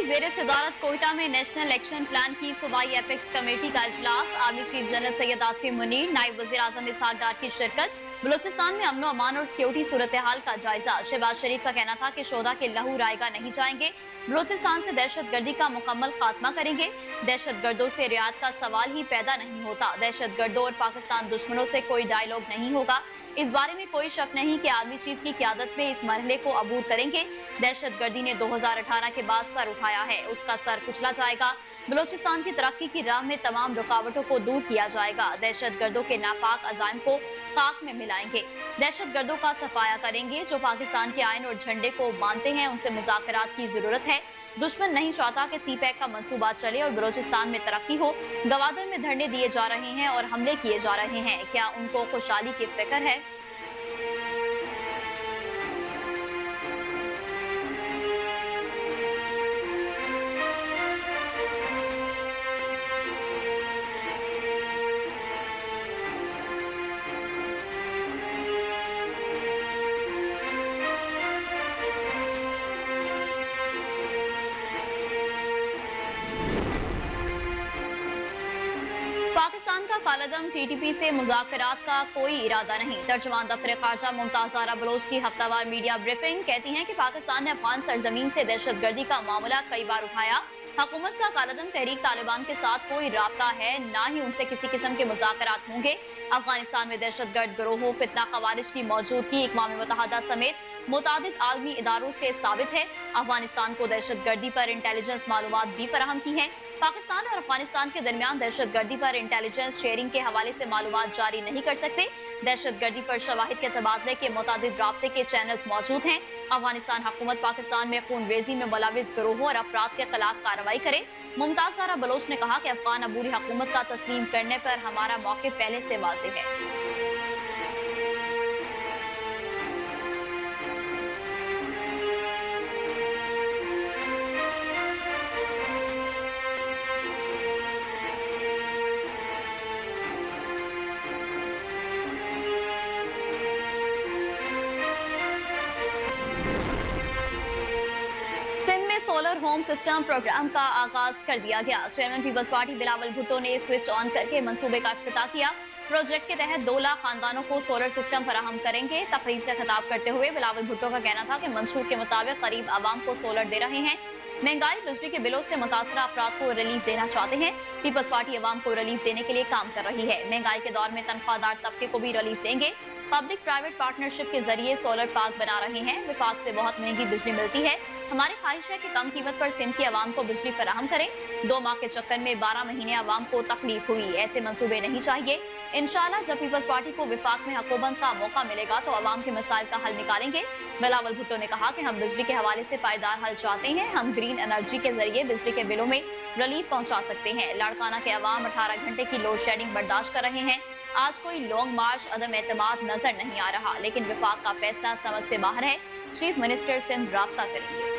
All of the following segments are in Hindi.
जेर सदारत कोयटा में नेशनल एक्शन प्लान की सूबाई एपेक्स कमेटी का इजलास। Army chief general Syed Asim Munir, नायब वजीर आजम इसहाक डार की शिरकत। बलूचिस्तान में अमनो अमान और सिक्योरिटी सूरत हाल का जायजा। शहबाज शरीफ का कहना था कि शोधा के लहू रायगा नहीं जाएंगे, बलूचिस्तान से दहशत गर्दी का मुकम्मल खात्मा करेंगे। दहशत गर्दों से रियायत का सवाल ही पैदा नहीं होता। दहशत गर्दों और पाकिस्तान दुश्मनों से कोई डायलॉग नहीं होगा। इस बारे में कोई शक नहीं कि आर्मी चीफ की क़यादत में इस मरहले को अबूर करेंगे। दहशत गर्दी ने 2018 के बाद सर उठाया है, उसका सर कुचला जाएगा। बलूचिस्तान की तरक्की की राह में तमाम रुकावटों को दूर किया जाएगा। दहशत गर्दों के नापाक अज़ाइम को खाक में मिलाएंगे। दहशत गर्दों का सफाया करेंगे। जो पाकिस्तान के आइन और झंडे को मानते हैं उनसे मुज़ाकरात की जरूरत है। दुश्मन नहीं चाहता कि सीपैक का मंसूबा चले और बलूचिस्तान में तरक्की हो। गवादर में धरने दिए जा रहे हैं और हमले किए जा रहे हैं, क्या उनको खुशहाली की फिक्र है? पाकिस्तान का कालादम TTP से मुज़ाकरात का कोई इरादा नहीं। तर्जुमान दफ्तर खारजा मुमताज ज़ारा बलोच की हफ्तावार मीडिया ब्रीफिंग कहती हैं कि पाकिस्तान ने अफगान सरजमीन से दहशत गर्दी का मामला कई बार उठाया। हुकूमत का कालादम तहरीक तालिबान के साथ कोई राब्ता है, ना ही उनसे किसी किस्म के मुज़ाकरात होंगे। अफगानिस्तान में दहशत गर्द गिरोहों, फितना खवारिज की मौजूदगी अक़वाम मुत्तहिदा समेत मुतादिद आलमी इदारों से साबित है। अफगानिस्तान को दहशत गर्दी पर इंटेलिजेंस मालूमात भी फराहम की हैं। पाकिस्तान और अफगानिस्तान के दरमियान दहशत गर्दी पर इंटेलिजेंस शेयरिंग के हवाले से मालूमात जारी नहीं कर सकते। दहशत गर्दी पर शवाहिद के तबादले के मुतादिद राब्ते के चैनल्स मौजूद हैं। अफगानिस्तान हुकूमत पाकिस्तान में खून रेजी में मुलविस गिरोहों और अफराद के खिलाफ कार्रवाई करे। मुमताज ज़ारा बलोच ने कहा कि अफगान अबूरी हुकूमत का तस्लीम करने पर हमारा मौक़िफ़ पहले से वाज़ेह है। सोलर होम सिस्टम प्रोग्राम का आगाज कर दिया गया। चेयरमैन पीपल्स पार्टी बिलावल भुट्टो ने स्विच ऑन करके मंसूबे का इफ्तिताह किया। प्रोजेक्ट के तहत 2 लाख खानदानों को सोलर सिस्टम फराहम करेंगे। तकरीब से खिताब करते हुए बिलावल भुट्टो का कहना था कि मंशूर के मुताबिक करीब आवाम को सोलर दे रहे हैं। महंगाई बिजली के बिलों से मुतासरा अफराद को रिलीफ देना चाहते हैं। पीपल्स पार्टी अवाम को रिलीफ देने के लिए काम कर रही है। महंगाई के दौर में तनख्वाहदार तबके को भी रिलीफ देंगे। पब्लिक प्राइवेट पार्टनरशिप के जरिए सोलर पार्क बना रहे हैं। विफाक से बहुत महंगी बिजली मिलती है। हमारी ख्वाहिश है कि कम कीमत पर सिंध की आवाम को बिजली फराहम करें। 2 माह के चक्कर में 12 महीने आवाम को तकलीफ हुई। ऐसे मंसूबे नहीं चाहिए। इंशाल्लाह जब पीपल्स पार्टी को विफाक में हुकूमत का मौका मिलेगा तो आवाम के मसाइल का हल निकालेंगे। बिलावल भुट्टो ने कहा कि हम बिजली के हवाले से पायदार हल चाहते हैं। हम ग्रीन एनर्जी के जरिए बिजली के बिलों में रिलीफ पहुंचा सकते हैं। लाड़काना के अवाम 18 घंटे की लोड शेडिंग बर्दाश्त कर रहे हैं। आज कोई लॉन्ग मार्च अदम एतमाद नजर नहीं आ रहा, लेकिन विफाक का फैसला समझ से बाहर है। चीफ मिनिस्टर सिंध राब्ता करेंगे।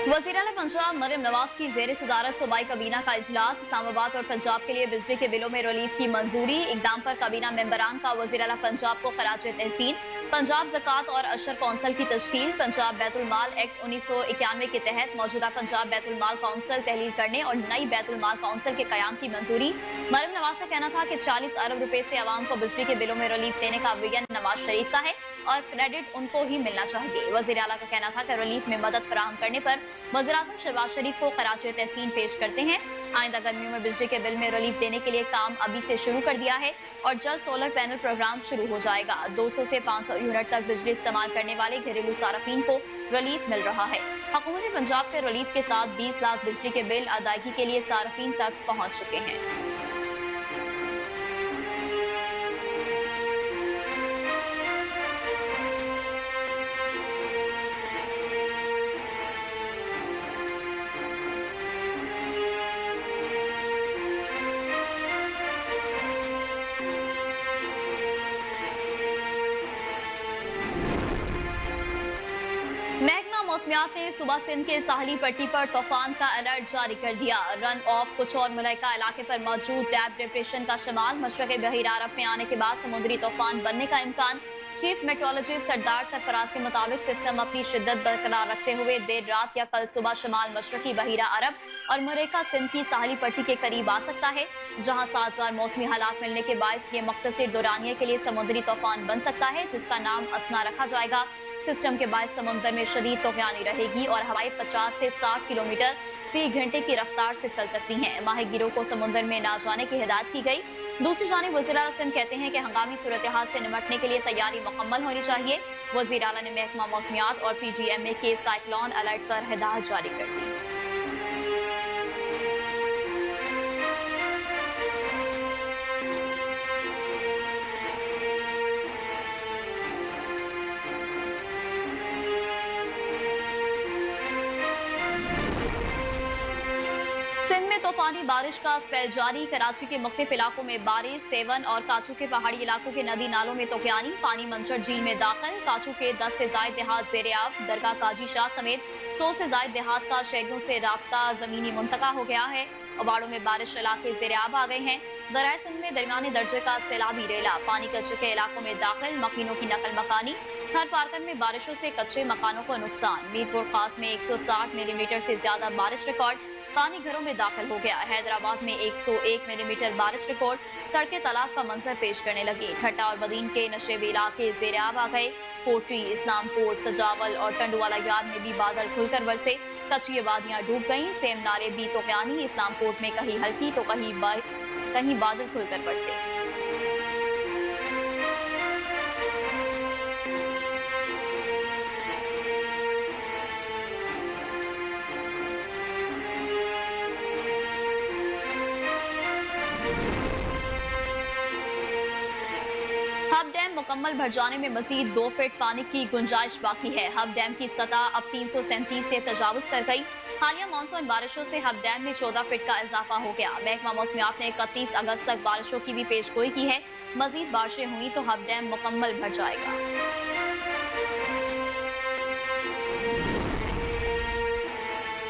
वज़ीर आला पंजाब मरियम नवाज की जेर सदारत सूबाई काबीना का इजलास। इस्लामाबाद और पंजाब के लिए बिजली के बिलों में रिलीफ की मंजूरी। इकदाम पर काबीना मेंबरान का वज़ीर आला पंजाब को खराज तहसीन। पंजाब ज़कात और अशर कौंसिल की तश्कील। पंजाब बैतुल माल एक्ट 1991 के तहत मौजूदा पंजाब बैतुल माल काउंसिल तहलील करने और नई बैतुल माल काउंसिल के कयाम की मंजूरी। मरियम नवाज का कहना था कि 40 अरब रुपए से आवाम को बिजली के बिलों में रिलीफ देने का विजन नवाज शरीफ का है और क्रेडिट उनको ही मिलना चाहिए। वज़ीर आला का कहना था कि रिलीफ में मदद फराहम करने पर वज़ीर आज़म शहबाज शरीफ को खराज तहसीन पेश करते हैं। आइंदा गर्मियों में बिजली के बिल में रिलीफ देने के लिए काम अभी से शुरू कर दिया है और जल्द सोलर पैनल प्रोग्राम शुरू हो जाएगा। 200 से 500 यूनिट तक बिजली इस्तेमाल करने वाले घरेलू सार्फिन को रिलीफ मिल रहा है। हुकूमत पंजाब के रिलीफ के साथ 20 लाख बिजली के बिल अदायगी के लिए सार्फिन तक पहुँच चुके हैं। मौसमियात ने सुबह सिंध के साहली पट्टी पर तूफान का अलर्ट जारी कर दिया। रन ऑफ कुछ और मलैका इलाके पर मौजूद टैब डिप्रेशन का शमाल मशरक़ बहीरा अरब में आने के बाद समुद्री तूफान बनने का इम्कान। चीफ मेट्रोलॉजिस्ट सरदार सरफराज के मुताबिक सिस्टम अपनी शिद्दत बरकरार रखते हुए देर रात या कल सुबह शमाल मशरक़ी बहीरा अरब और मरेका सिंध की साहली पट्टी के करीब आ सकता है, जहां साजगार मौसमी हालात मिलने के बायस ये मुख्तसर दौरानिया के लिए समुद्री तूफान बन सकता है, जिसका नाम असना रखा जाएगा। सिस्टम के बायस समुद्र में शदीद तूफ़ानी रहेगी और हवाएं 50 से 60 किलोमीटर फी घंटे की रफ्तार से चल सकती हैं। माहिगिरों को समुद्र में ना जाने की हिदायत की गई। दूसरी जानिब वज़ीर आला सिंध कहते हैं कि हंगामी सूरत हाल से निपटने के लिए तैयारी मुकम्मल होनी चाहिए। वज़ीर आला ने महकमा मौसमियात और PGMA के साइक्लोन अलर्ट पर हिदायत जारी कर दी। सिंध में तूफानी बारिश का स्पेल जारी। कराची के मुख्तलिफ इलाकों में बारिश। सेवन और काचू के पहाड़ी इलाकों के नदी नालों में तूफानी पानी मंचर झील में दाखिल। काचू के 10 से ज्यादा देहात ज़ेर-ए-आब। दरगाह काजी शाह समेत 100 से ज्यादा देहात का शहरियों से राब्ता जमीनी मुंतका हो गया है। अबाड़ों में बारिश इलाके ज़ेर-ए-आब आ गए हैं। दराए सिंध में दरमियाने दर्जे का सैलाबी रेला। पानी कच्चे के इलाकों में दाखिल। मकीनों की नकल मकानी। हर पार्कन में बारिशों से कच्चे मकानों को नुकसान। मीरपुर खास में 160 मिलीमीटर से ज्यादा बारिश रिकॉर्ड। पानी घरों में दाखिल हो गया। हैदराबाद में 101 मिलीमीटर बारिश रिकॉर्ड। सड़कें तालाब का मंजर पेश करने लगी। ठट्टा और बदीन के नशेबी इलाके ज़ेर-ए-आब आ गए। कोटरी, इस्लामपुर, सजावल और टंडवाला यार्ड में भी बादल खुलकर बरसे। कच्ची वादियां डूब गईं। सेम नाले भी तूफानी। इस्लामपुर में कहीं हल्की तो कहीं बादल खुलकर बरसे। हब डैम मुकम्मल भर जाने में मजीद 2 फीट पानी की गुंजाइश बाकी है। हब डैम की सतह अब 337 से तजावुज कर गई। हालिया मानसून बारिशों से हब डैम में 14 फीट का इजाफा हो गया। महकमा मौसमियात ने 31 अगस्त तक बारिशों की भी पेशगोई की है। मजीद बारिशें हुई तो हब डैम मुकम्मल भर जाएगा।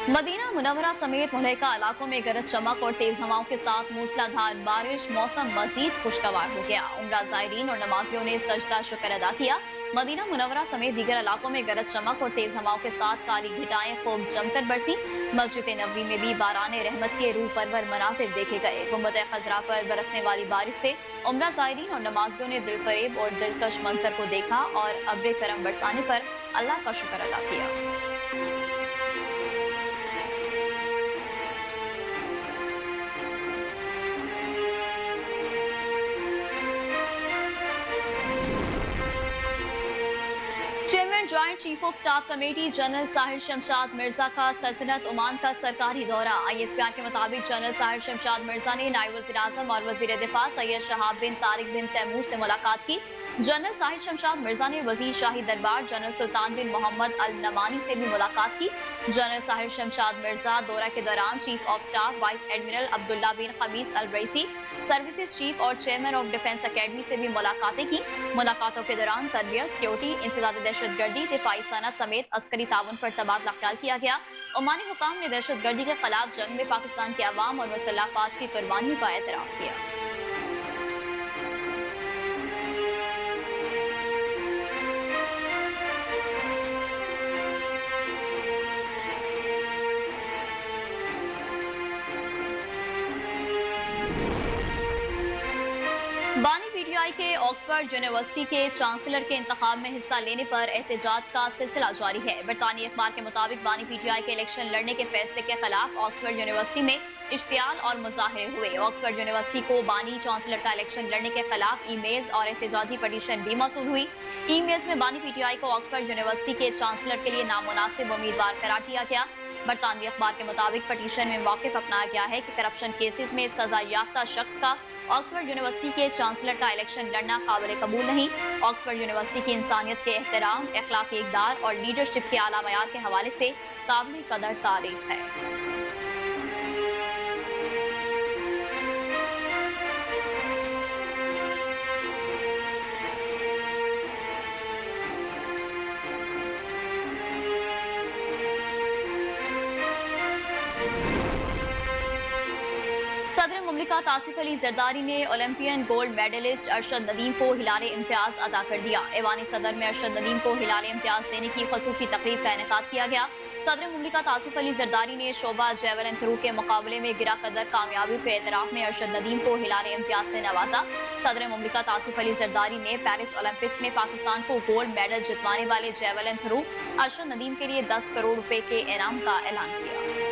मदीना मुनव्वरा समेत मुल्का इलाकों में गरज चमक और तेज हवाओं के साथ मूसलाधार बारिश। मौसम मजीद खुशगवार हो गया। उम्रा ज़ायरीन और नमाजियों ने सजदा शुक्र अदा किया। मदीना मुनव्वरा समेत दीगर इलाकों में गरज चमक और तेज हवाओं के साथ काली घटाएं खूब जमकर बरसी। मस्जिद नबवी में भी बाराने रहमत के रूह परवर मनाजिर देखे गए। गुंबद खजरा पर बरसने वाली बारिश से उम्रा ज़ायरीन और नमाजियों ने दिलफरेब और दिलकश मंजर को देखा और अब्र करम बरसाने पर अल्लाह का शुक्र अदा किया। Chairman joint chief of staff committee general Sahir Shamshad Mirza का सल्तनत ओमान का सरकारी दौरा। ISPR के मुताबिक जनरल साहिर शमशाद मिर्जा ने नायब वज़ीर आज़म और वज़ीर दिफा सैयद शहाब बिन तारिक बिन तैमूर से मुलाकात की। जनरल साहिर शमशाद मिर्जा ने वज़ीर शाही दरबार जनरल सुल्तान बिन मोहम्मद अल नमानी से भी मुलाकात की। जनरल साहिर शमशाद मिर्जा दौरा के दौरान chief of staff vice admiral Abdullah bin Khamis Al Raisi, services chief और चेयरमैन ऑफ डिफेंस अकेडमी से भी मुलाकातें की। मुलाकातों के दौरान तरबियत, सिक्योरिटी, इंसदाद दहशतगर्दी, दिफाई सनत समेत अस्करी ताउन पर तबादला ख्याल किया गया। ओमानी हुकाम ने दहशतगर्दी के खिलाफ जंग में पाकिस्तान के अवाम और मुसल्लह अफवाज की कुर्बानियों का एतराफ किया। बानी PTI के ऑक्सफोर्ड यूनिवर्सिटी के चांसलर के इंतखाब में हिस्सा लेने पर एहतजाज का सिलसिला जारी है। बरतानी अखबार के मुताबिक बानी PTI के इलेक्शन लड़ने के फैसले के खिलाफ ऑक्सफोर्ड यूनिवर्सिटी में इश्तियाल और मुजाहरे हुए। ऑक्सफोर्ड यूनिवर्सिटी को बानी चांसलर का इलेक्शन लड़ने के खिलाफ ईमेल्स और एहतजाजी पटिशन भी मौसूल हुई। ईमेल्स में बानी PTI को ऑक्सफोर्ड यूनिवर्सिटी के चांसलर के लिए नामुनासिब उम्मीदवार करार दिया गया। बरतानवी अखबार के मुताबिक पटिशन में मौक़िफ़ अपनाया गया है कि करप्शन केसेस में सजा याफ्ता शख्स का ऑक्सफोर्ड यूनिवर्सिटी के चांसलर का इलेक्शन लड़ना काबिल कबूल नहीं। ऑक्सफोर्ड यूनिवर्सिटी की इंसानियत के एहतराम, अखलाकी इक़दार और लीडरशिप के आला मयार के हवाले से काबिल कदर तारीफ है। मुमलिकत आसिफ अली जरदारी ने Olympian gold medallist Arshad Nadeem को हिलाल इम्तियाज अदा कर दिया। ऐवानी सदर में अरशद नदीम को हिलाल इम्तियाज देने की खसूसी तकरीब का इनेकाद किया गया। सदर मुमलिकत आसिफ अली जरदारी ने शोबा जैवलिन थ्रो के मुकाबले में गिरा कदर कामयाबी के एतराफ में अरशद नदीम को हिलाल इम्तियाज से नवाजा। सदर मुमलिकत आसिफ अली जरदारी ने पेरिस ओलंपिक्स में पाकिस्तान को गोल्ड मेडल जितवाने वाले जैवलिन थ्रो अरशद नदीम के लिए 10 करोड़ रुपए के इनाम का ऐलान किया।